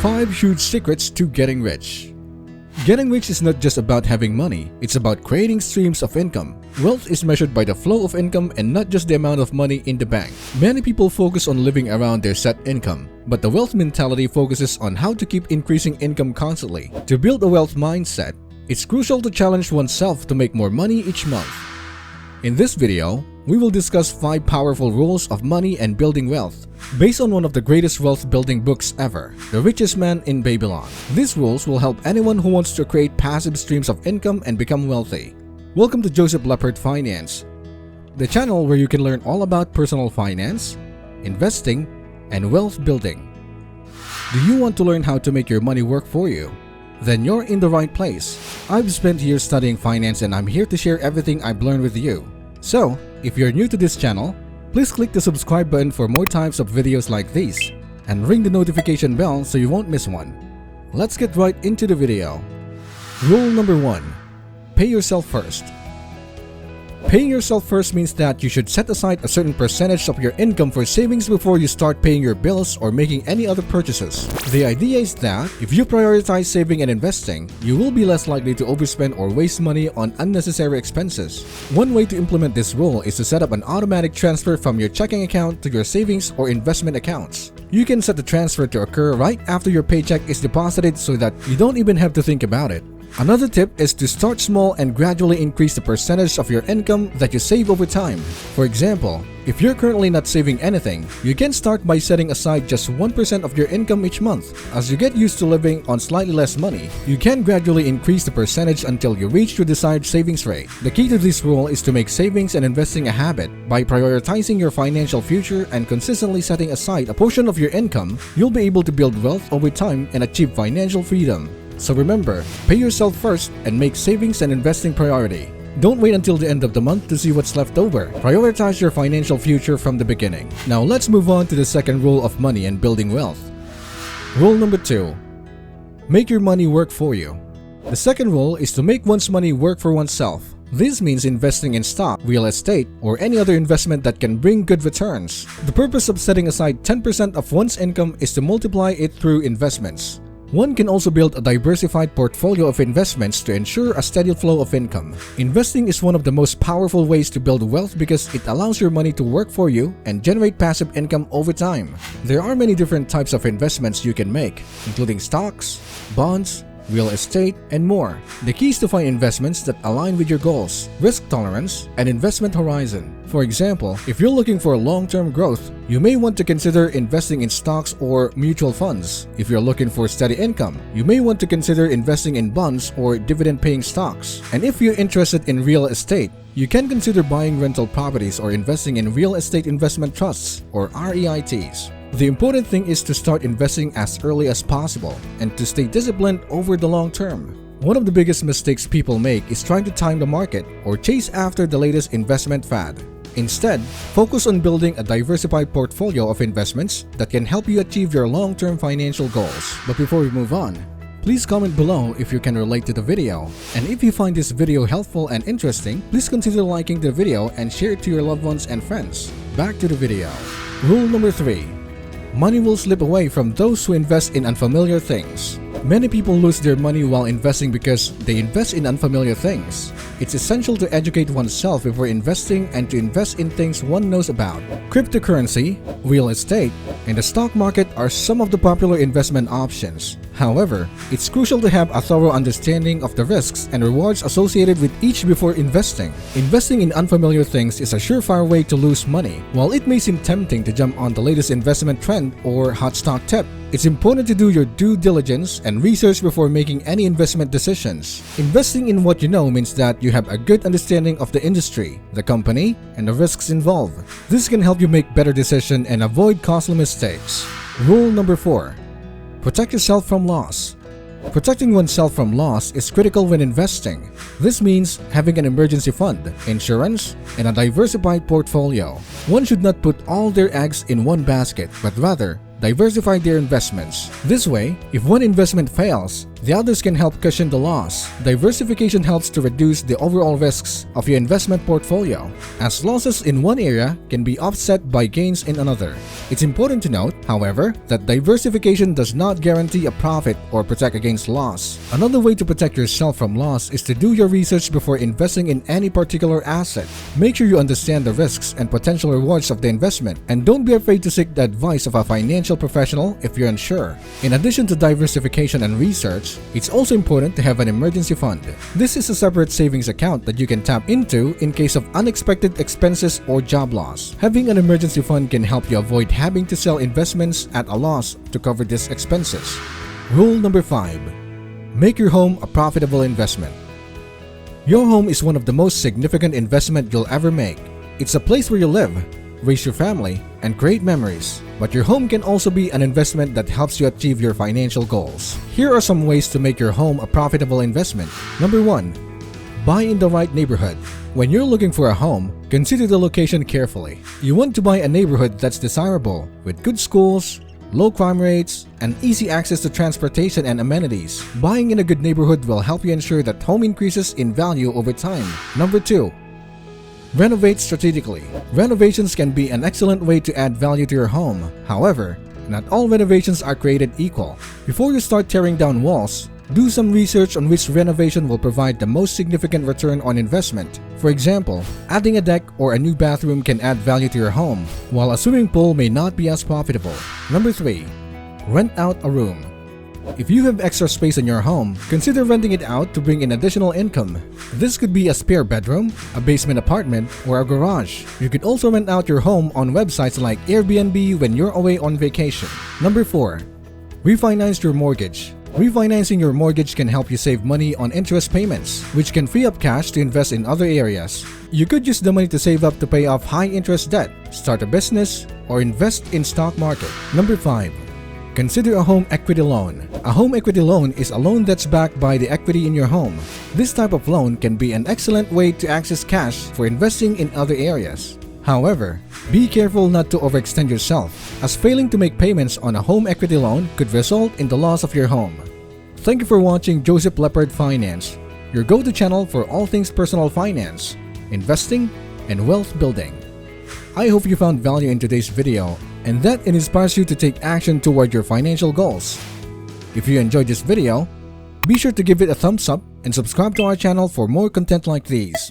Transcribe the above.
5 huge secrets to getting rich. Getting rich is not just about having money, it's about creating streams of income. Wealth is measured by the flow of income and not just the amount of money in the bank. Many people focus on living around their set income, but the wealth mentality focuses on how to keep increasing income constantly. To build a wealth mindset, it's crucial to challenge oneself to make more money each month. In this video, we will discuss 5 powerful rules of money and building wealth, based on one of the greatest wealth building books ever, The Richest Man in Babylon. These rules will help anyone who wants to create passive streams of income and become wealthy. Welcome to Joseph Lepard Finance, the channel where you can learn all about personal finance, investing, and wealth building. Do you want to learn how to make your money work for you? Then you're in the right place. I've spent years studying finance and I'm here to share everything I've learned with you. So, if you're new to this channel, please click the subscribe button for more types of videos like these and ring the notification bell so you won't miss one. Let's get right into the video. Rule number 1. Pay yourself first. Paying yourself first means that you should set aside a certain percentage of your income for savings before you start paying your bills or making any other purchases. The idea is that if you prioritize saving and investing, you will be less likely to overspend or waste money on unnecessary expenses. One way to implement this rule is to set up an automatic transfer from your checking account to your savings or investment accounts. You can set the transfer to occur right after your paycheck is deposited so that you don't even have to think about it. Another tip is to start small and gradually increase the percentage of your income that you save over time. For example, if you're currently not saving anything, you can start by setting aside just 1% of your income each month. As you get used to living on slightly less money, you can gradually increase the percentage until you reach your desired savings rate. The key to this rule is to make savings and investing a habit. By prioritizing your financial future and consistently setting aside a portion of your income, you'll be able to build wealth over time and achieve financial freedom. So remember, pay yourself first and make savings and investing priority. Don't wait until the end of the month to see what's left over. Prioritize your financial future from the beginning. Now let's move on to the second rule of money and building wealth. Rule number 2. Make your money work for you. The second rule is to make one's money work for oneself. This means investing in stock, real estate, or any other investment that can bring good returns. The purpose of setting aside 10% of one's income is to multiply it through investments. One can also build a diversified portfolio of investments to ensure a steady flow of income. Investing is one of the most powerful ways to build wealth because it allows your money to work for you and generate passive income over time. There are many different types of investments you can make, including stocks, bonds, real estate, and more. The key is to find investments that align with your goals, risk tolerance, and investment horizon. For example, if you're looking for long-term growth, you may want to consider investing in stocks or mutual funds. If you're looking for steady income, you may want to consider investing in bonds or dividend-paying stocks. And if you're interested in real estate, you can consider buying rental properties or investing in real estate investment trusts or REITs. The important thing is to start investing as early as possible and to stay disciplined over the long term. One of the biggest mistakes people make is trying to time the market or chase after the latest investment fad. Instead, focus on building a diversified portfolio of investments that can help you achieve your long-term financial goals. But before we move on, please comment below if you can relate to the video. And if you find this video helpful and interesting, please consider liking the video and share it to your loved ones and friends. Back to the video. Rule number 3. Money will slip away from those who invest in unfamiliar things. Many people lose their money while investing because they invest in unfamiliar things. It's essential to educate oneself before investing and to invest in things one knows about. Cryptocurrency, real estate, and the stock market are some of the popular investment options. However, it's crucial to have a thorough understanding of the risks and rewards associated with each before investing. Investing in unfamiliar things is a surefire way to lose money. While it may seem tempting to jump on the latest investment trend or hot stock tip, it's important to do your due diligence and research before making any investment decisions. Investing in what you know means that you have a good understanding of the industry, the company, and the risks involved. This can help you make better decisions and avoid costly mistakes. Rule number 4. Protect yourself from loss. Protecting oneself from loss is critical when investing. This means having an emergency fund, insurance, and a diversified portfolio. One should not put all their eggs in one basket, but rather diversify their investments. This way, if one investment fails, The others can help cushion the loss. Diversification helps to reduce the overall risks of your investment portfolio, as losses in one area can be offset by gains in another. It's important to note, however, that diversification does not guarantee a profit or protect against loss. Another way to protect yourself from loss is to do your research before investing in any particular asset. Make sure you understand the risks and potential rewards of the investment, and don't be afraid to seek the advice of a financial professional if you're unsure. In addition to diversification and research, it's also important to have an emergency fund. This is a separate savings account that you can tap into in case of unexpected expenses or job loss. Having an emergency fund can help you avoid having to sell investments at a loss to cover these expenses. Rule number 5. Make your home a profitable investment. Your home is one of the most significant investment you'll ever make. It's a place where you live, raise your family, and create memories. But your home can also be an investment that helps you achieve your financial goals. Here are some ways to make your home a profitable investment. Number 1. Buy in the right neighborhood. When you're looking for a home, consider the location carefully. You want to buy a neighborhood that's desirable, with good schools, low crime rates, and easy access to transportation and amenities. Buying in a good neighborhood will help you ensure that home increases in value over time. Number 2. Renovate strategically. Renovations can be an excellent way to add value to your home. However, not all renovations are created equal. Before you start tearing down walls, do some research on which renovation will provide the most significant return on investment. For example, adding a deck or a new bathroom can add value to your home, while a swimming pool may not be as profitable. Number 3. Rent out a room. If you have extra space in your home, consider renting it out to bring in additional income. This could be a spare bedroom, a basement apartment, or a garage. You could also rent out your home on websites like Airbnb when you're away on vacation. Number 4. Refinance your mortgage. Refinancing your mortgage can help you save money on interest payments, which can free up cash to invest in other areas. You could use the money to save up to pay off high-interest debt, start a business, or invest in stock market. Number 5. Consider a home equity loan. A home equity loan is a loan that's backed by the equity in your home. This type of loan can be an excellent way to access cash for investing in other areas. However, be careful not to overextend yourself, as failing to make payments on a home equity loan could result in the loss of your home. Thank you for watching Joseph Leopard Finance, your go-to channel for all things personal finance, investing, and wealth building. I hope you found value in today's video and that it inspires you to take action toward your financial goals. If you enjoyed this video, be sure to give it a thumbs up and subscribe to our channel for more content like these.